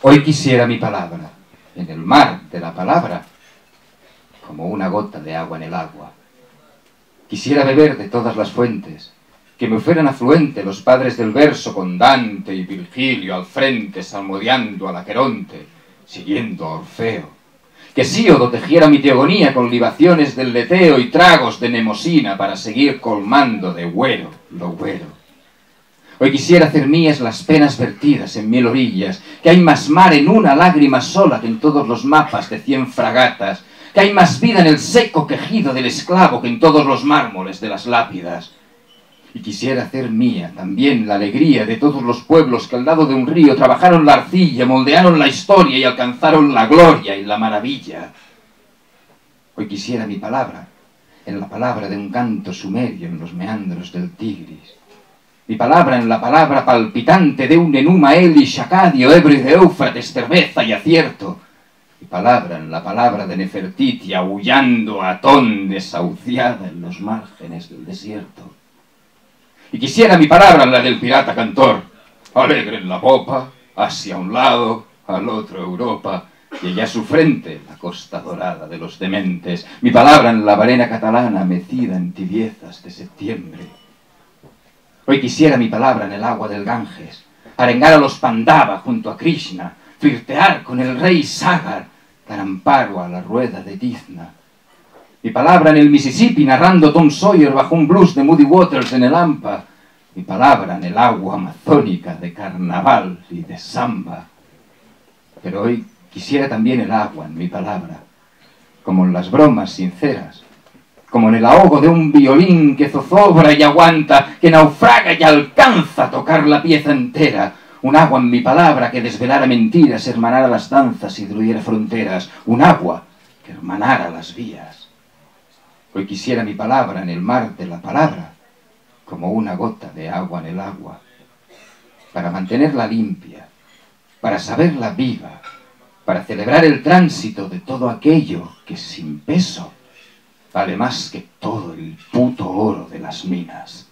Hoy quisiera mi palabra en el mar de la palabra, como una gota de agua en el agua. Quisiera beber de todas las fuentes, que me fueran afluente los padres del verso con Dante y Virgilio al frente, salmodiando al Aqueronte, siguiendo a Orfeo. Que Síodo tejiera mi teogonía con libaciones del leteo y tragos de nemosina para seguir colmando de güero lo güero. Hoy quisiera hacer mías las penas vertidas en 1000 orillas, que hay más mar en una lágrima sola que en todos los mapas de 100 fragatas, que hay más vida en el seco quejido del esclavo que en todos los mármoles de las lápidas. Y quisiera hacer mía también la alegría de todos los pueblos que al lado de un río trabajaron la arcilla, moldearon la historia y alcanzaron la gloria y la maravilla. Hoy quisiera mi palabra, en la palabra de un canto sumerio en los meandros del Tigris. Mi palabra en la palabra palpitante de un Enuma Elish, Acadio, Ebro y de Éufrates, cerveza y acierto. Mi palabra en la palabra de Nefertiti, aullando a Atón desahuciada en los márgenes del desierto. Y quisiera mi palabra en la del pirata cantor, alegre en la popa, hacia un lado, al otro Europa, y allá su frente, la costa dorada de los dementes. Mi palabra en la arena catalana, mecida en tibiezas de septiembre. Hoy quisiera mi palabra en el agua del Ganges, arengar a los Pandava junto a Krishna, flirtear con el rey Sagar, dar amparo a la rueda de Tizna. Mi palabra en el Mississippi, narrando Tom Sawyer bajo un blues de Muddy Waters en el Ampa. Mi palabra en el agua amazónica de carnaval y de samba. Pero hoy quisiera también el agua en mi palabra, como en las bromas sinceras, como en el ahogo de un violín que zozobra y aguanta, que naufraga y alcanza a tocar la pieza entera. Un agua en mi palabra que desvelara mentiras, hermanara las danzas y diluyera fronteras. Un agua que hermanara las vías. Hoy quisiera mi palabra en el mar de la palabra, como una gota de agua en el agua, para mantenerla limpia, para saberla viva, para celebrar el tránsito de todo aquello que sin peso vale más que todo el puto oro de las minas.